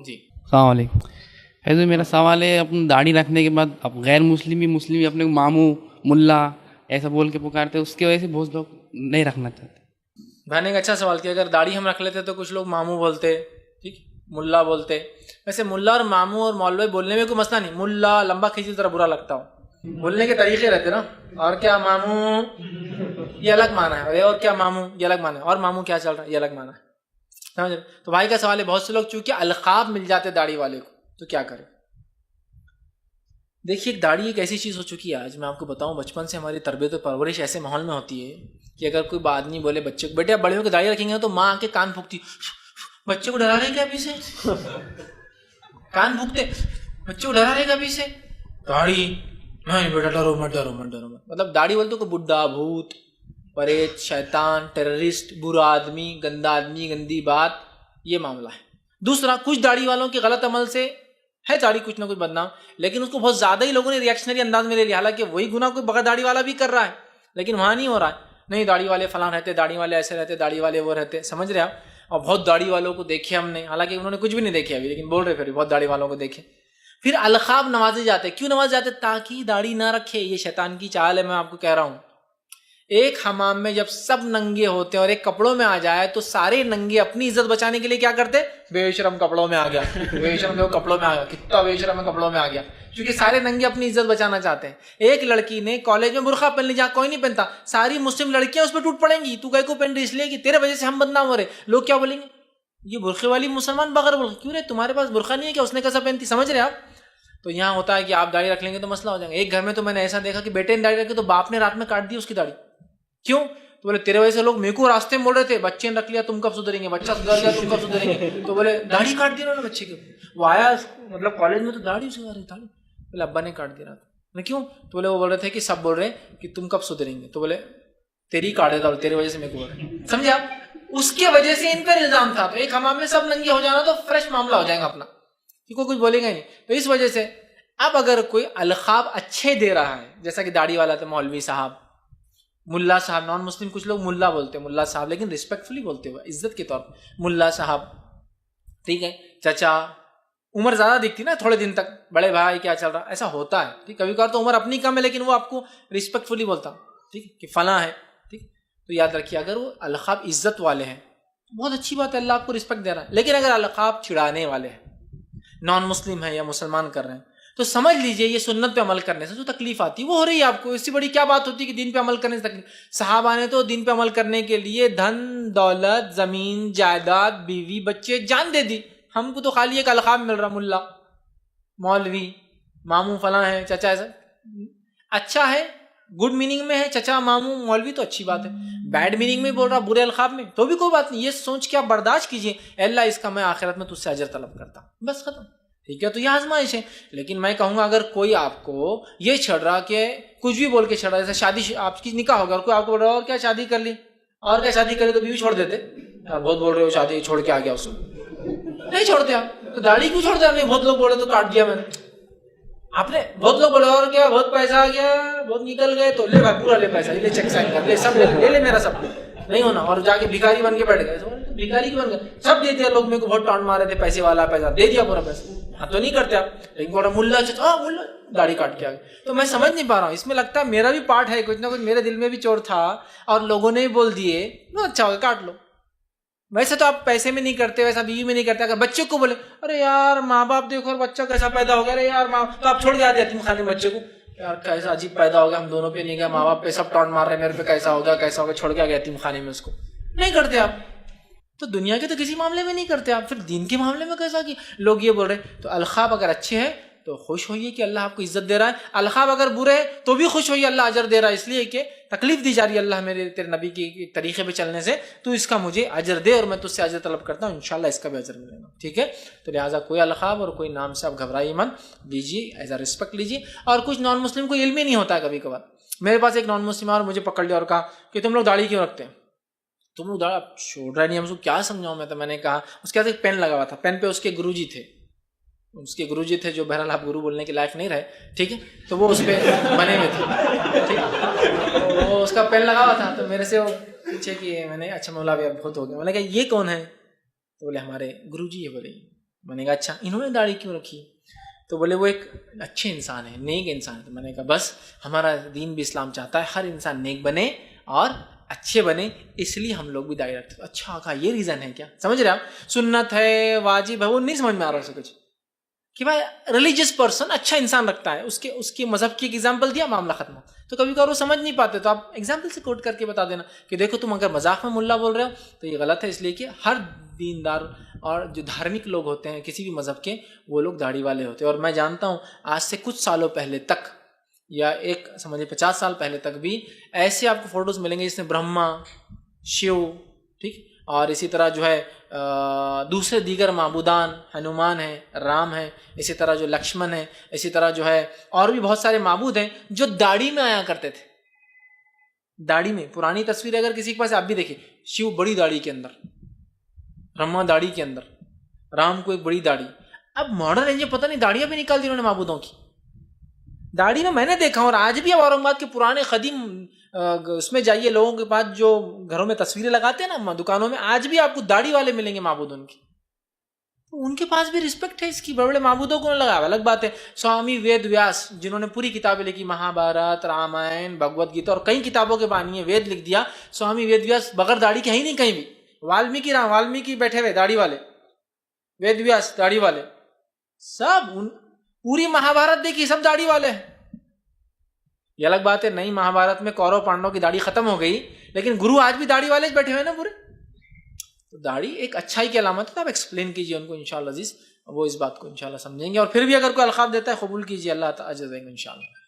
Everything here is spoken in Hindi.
जी। अस्सलाम वालेकुम। ऐसे मेरा सवाल है, अपनी दाढ़ी रखने के बाद अब गैर मुस्लिम भी अपने को मामू मुल्ला ऐसा बोल के पुकारते हैं, उसकी वजह से बहुत लोग नहीं रखना चाहते। मैंने एक अच्छा सवाल किया, अगर दाढ़ी हम रख लेते तो कुछ लोग मामू बोलते, ठीक, मुल्ला बोलते। वैसे मुल्ला और मामू और मौलवी बोलने में कोई मसला नहीं, मुल्ला लंबा खींची तरह बुरा लगता हो, बोलने के तरीके रहते ना। और क्या मामू ये अलग माना है, अरे और क्या मामू ये अलग माना है, और मामू क्या चल रहा है ये अलग माना है, समझ रहे? तो भाई का सवाल है, बहुत से लोग चूंकि अलकाब मिल जाते दाढ़ी वाले को तो क्या करें। देखिए, दाढ़ी एक ऐसी चीज़ हो चुकी है, आज मैं आपको बताऊं, बचपन से हमारी तरबियत और परवरिश ऐसे माहौल में होती है कि अगर कोई आदमी बोले बच्चे को, बेटे आप बड़े होकर दाढ़ी रखेंगे तो माँ आके कान फूकती, बच्चे को डरा रहे क्या अभी से, कान फूकते, बच्चे को डरा रहे क्या अभी से, दाढ़ी नहीं बेटा, डरो मत डरो मत डरो मत। मतलब दाढ़ी बोलते को बुड्ढा, भूत, परेत, शैतान, टेररिस्ट, बुरा आदमी, गंदा आदमी, गंदी बात, ये मामला है। दूसरा, कुछ दाढ़ी वालों के गलत अमल से है दाढ़ी कुछ ना कुछ बदनाम, लेकिन उसको बहुत ज्यादा ही लोगों ने रिएक्शनरी अंदाज में ले लिया, हालांकि वही गुनाह कोई बगैर दाढ़ी वाला भी कर रहा है, लेकिन वहां नहीं हो रहा है। नहीं, दाढ़ी वाले फलां रहते, दाढ़ी वाले ऐसे रहते, दाढ़ी वाले वो रहते, समझ रहे आप। और बहुत दाढ़ी वालों को देखे हमने, हालांकि उन्होंने कुछ भी नहीं देखे अभी, लेकिन बोल रहे फिर बहुत दाढ़ी वालों को देखे। फिर अलखाब नवाजे जाते, क्यों नवाजे जाते, ताकि दाढ़ी ना रखे। ये शैतान की चाल है, मैं आपको कह रहा हूं। एक हमाम में जब सब नंगे होते हैं और एक कपड़ों में आ जाए तो सारे नंगे अपनी इज्जत बचाने के लिए क्या करते, बेशरम कपड़ों में आ गया, बेशरम देखो कपड़ों में आ गया, कितना बेशरम है कपड़ों में आ गया, क्योंकि सारे नंगे अपनी इज्जत बचाना चाहते हैं। एक लड़की ने कॉलेज में बुर्का पहन ली, जहाँ कोई नहीं पहनता, सारी मुस्लिम लड़कियां उस पर टूट पड़ेंगी, तू कहीं को पहन रही इसलिए कि तेरे वजह से हम बदनाम हो रहे। लोग क्या बोलेंगे, ये बुरखे वाली मुसलमान बगैर बुरखे क्यों रहे, तुम्हारे पास बुरखा नहीं है क्या, उसने कैसा पहनती, समझ रहे आप। तो यहाँ होता है कि आप दाढ़ी रख लेंगे तो मसला हो जाएगा। एक घर में तो मैंने ऐसा देखा कि बेटे ने दाढ़ी रखी तो बाप ने रात में काट दी उसकी दाढ़ी, क्यों, तो बोले तेरे वजह से लोग मेरे को रास्ते में बोल रहे थे, बच्चे ने रख लिया तुम कब सुधरेंगे, बच्चा सुधर गया तुम कब सुधरेंगे, तो बोले दाढ़ी काट दी उन्होंने बच्चे के। वो आया मतलब कॉलेज में तो दाढ़ी उसे आ रही, दाढ़ी, बोले अब्बा ने काट दिया था, क्यों, तो बोले वो बोल रहे थे कि सब बोल रहे हैं कि तुम कब सुधरेंगे, तो बोले तेरी काट देता, तेरी वजह से मेरे को बोल रहे, समझे आप। उसके वजह से इन पर इल्जाम था। तो एक हमाम में सब नंगे हो जाना तो फ्रेश मामला हो जाएगा अपना, क्योंकि कुछ बोलेगा ही नहीं। तो इस वजह से अब अगर कोई अलखाब अच्छे दे रहा है, जैसा कि दाढ़ी वाला था मौलवी साहब, मुल्ला साहब, नॉन मुस्लिम कुछ लोग मुल्ला बोलते हैं, मुल्ला साहब, लेकिन रिस्पेक्टफुली बोलते हुए, इज्जत के तौर पर, मुल्ला साहब, ठीक है, चाचा, उम्र ज्यादा दिखती ना थोड़े दिन तक, बड़े भाई क्या चल रहा, ऐसा होता है, ठीक, कभी कभार तो उम्र अपनी कम है लेकिन वो आपको रिस्पेक्टफुली बोलता, ठीक, कि फला है, ठीक। तो याद रखिए, अगर वो अलखाब इज्जत वाले हैं तो बहुत अच्छी बात है, अल्लाह आपको रिस्पेक्ट दे रहा है। लेकिन अगर अलखाब चिढ़ाने वाले हैं, नॉन मुस्लिम है या मुसलमान कर रहे हैं, तो समझ लीजिए ये सुन्नत पे अमल करने से जो तकलीफ आती है वो हो रही है आपको। इससे बड़ी क्या बात होती है कि दिन पे अमल करने से तकलीफ। सहाबा ने तो दिन पे अमल करने के लिए धन दौलत, जमीन जायदाद, बीवी बच्चे, जान दे दी। हमको तो खाली एक अलखाब मिल रहा, मुल्ला, मौलवी, मामू, फला है, चचा, ऐसा अच्छा है, गुड मीनिंग में है, चचा, मामू, मौलवी तो अच्छी बात है। बैड मीनिंग में बोल रहा, बुरे अलखाब में, तो भी कोई बात नहीं, ये सोच के आप बर्दाश्त कीजिए, अल्लाह इसका मैं आखिरत में तुझसे अजर तलब करता, बस खत्म, ठीक है। तो यह आजमाइश है। लेकिन मैं कहूंगा अगर कोई आपको ये छड़ रहा कि कुछ भी बोल के छड़ रहा, जैसे शादी, आपकी निकाह होगा और कोई आपको बोल रहा और क्या शादी कर ली, और क्या शादी कर ली, तो बीवी छोड़ देते, यार बहुत बोल रहे हो, शादी छोड़ के आ गया उसको, नहीं छोड़ते आप। तो दाढ़ी क्यों छोड़ते आपने, बहुत लोग बोले तो काट दिया मैंने, आपने, बहुत लोग बोले और क्या, बहुत पैसा आ गया, बहुत निकल गए, तो ले भाई पूरा ले पैसा, ले चेक साइन कर, ले सब ले मेरा सब, नहीं होना, और जाके भिखारी बन के बैठ गए, भिखारी बन गए, सब दे दिया, लोग मेरे को बहुत टाउन मारे थे, पैसे वाला पैसा दे दिया, पूरा पैसा। हाँ तो नहीं करते आप, लेकिन बोला मुल्ला, मुल्ला दाढ़ी काट के आ गए। तो मैं समझ नहीं पा रहा हूँ, इसमें लगता है मेरा भी पार्ट है, कुछ ना कुछ मेरे दिल में भी चोर था और लोगों ने भी बोल दिए, अच्छा होगा काट लो। वैसे तो आप पैसे में नहीं करते, वैसा बीवी में नहीं करते। अगर बच्चे को बोले अरे यार माँ बाप देखो, और बच्चा कैसा पैदा हो गया, अरे यार माँ, तो आप छोड़ के आते यतीम खाने में बच्चे को, यार कैसा अजीब पैदा हो गया, हम दोनों पे नहीं गया, माँ बाप पे सब टॉन्ट मार रहे, मेरे पे कैसा हो गया, छोड़ के आ गया यतीम खाने में, उसको नहीं करते आप। तो दुनिया के तो किसी मामले में नहीं करते आप, फिर दीन के मामले में कैसा कि लोग ये बोल रहे। तो अलखाब अगर अच्छे हैं तो खुश होइए कि अल्लाह आपको इज्जत दे रहा है, अलखाब अगर बुरे है तो भी खुश होइए, अल्लाह अजर दे रहा है, इसलिए कि तकलीफ दी जा रही है, अल्लाह मेरे तेरे नबी के तरीके पे चलने से तो इसका मुझे अजर दे, और मैं तुझसे अजर तलब करता हूँ, इंशाल्लाह इसका भी अजर मिलेगा, ठीक है। तो लिहाजा कोई अलखाब और कोई नाम से आप घबराइए मत, लीजिए एज अ रिस्पेक्ट लीजिए। और कुछ नॉन मुस्लिम को इल्म ही नहीं होता है, कभी कभार मेरे पास एक नॉन मुस्लिम और मुझे पकड़ लिया और कहा कि तुम लोग दाढ़ी क्यों रखते हैं, तुम लोग दाढ़ी छोड़ रहे नहीं, हम उसको क्या समझाऊं मैं। तो मैंने कहा, उसके हाथ एक पेन लगा हुआ था, पेन पे उसके गुरुजी थे, जो बहरहाल आप गुरु बोलने के लायक नहीं रहे, ठीक है, तो वो उस पर बने हुए थे, ठीक, वो उसका पेन लगा हुआ था। तो मेरे से वो पूछे कि मैंने, अच्छा मौला भैया बहुत हो गया, मैंने कहा ये कौन है, तो बोले हमारे गुरुजी है। बोले मैंने कहा अच्छा, इन्होंने दाढ़ी क्यों रखी? तो बोले वो एक अच्छे इंसान है, नेक इंसान है। तो मैंने कहा बस हमारा दीन भी इस्लाम चाहता है हर इंसान नेक बने और अच्छे बने, इसलिए हम लोग भी दाढ़ी रखते हैं। अच्छा कहा, ये रीज़न है क्या? समझ रहे आप? सुन्नत है, वाजिब है, वो नहीं समझ में आ रहा है कुछ कि भाई रिलीजियस पर्सन अच्छा इंसान रखता है, उसके मजहब की एग्जाम्पल दिया, मामला खत्म। तो कभी कभार वो समझ नहीं पाते तो आप एग्जाम्पल से कोट करके बता देना कि देखो तुम अगर मजाक में मुल्ला बोल रहे हो तो ये गलत है, इसलिए कि हर दीनदार और जो धार्मिक लोग होते हैं किसी भी मजहब के, वो लोग दाढ़ी वाले होते हैं। और मैं जानता हूँ आज से कुछ सालों पहले तक, या एक समझिए 50 साल पहले तक भी ऐसे आपको फोटोज मिलेंगे जिसमें ब्रह्मा, शिव, ठीक, और इसी तरह जो है दूसरे दीगर माबूदान, हनुमान है, राम है, इसी तरह जो लक्ष्मण है, इसी तरह जो है और भी बहुत सारे माबूद हैं जो दाढ़ी में आया करते थे। दाढ़ी में पुरानी तस्वीर अगर किसी के पास, आप भी देखिए, शिव बड़ी दाढ़ी के अंदर, ब्रह्मा दाढ़ी के अंदर, राम को एक बड़ी दाढ़ी। अब मॉडर्न एज में पता नहीं दाढ़ियां भी निकाल दी उन्होंने माबूदों की। दाढ़ी में मैंने देखा, और आज भी औरंगाबाद के पुराने कदीम उसमें जाइए, लोगों के पास जो घरों में तस्वीरें लगाते हैं ना दुकानों में, आज भी आपको दाढ़ी वाले मिलेंगे माबूद उनकी। तो उनके पास भी रिस्पेक्ट है इसकी, बड़े बड़े माबूदों को लगा। अलग बात है स्वामी वेद व्यास जिन्होंने पूरी किताबें लिखी, महाभारत, रामायण, भगवत गीता और कई किताबों के बानी है, वेद लिख दिया। स्वामी वेद व्यास बगैर दाढ़ी के ही नहीं कहीं भी। वाल्मीकि बैठे हुए दाढ़ी वाले, वेद व्यास दाढ़ी वाले, सब पूरी महाभारत देखी, सब दाढ़ी वाले हैं। ये अलग बात है नई महाभारत में कौरव पांडवों की दाढ़ी खत्म हो गई, लेकिन गुरु आज भी दाढ़ी वाले बैठे हुए ना पूरे। तो दाढ़ी एक अच्छाई की अलामत है, तो आप एक्सप्लेन कीजिए उनको इंशाअल्लाह अजीज, वो इस बात को इंशाअल्लाह समझेंगे। और फिर भी अगर कोई अलखाब देता है कबूल कीजिए, अल्लाह ताला अजर देंगे इंशाअल्लाह।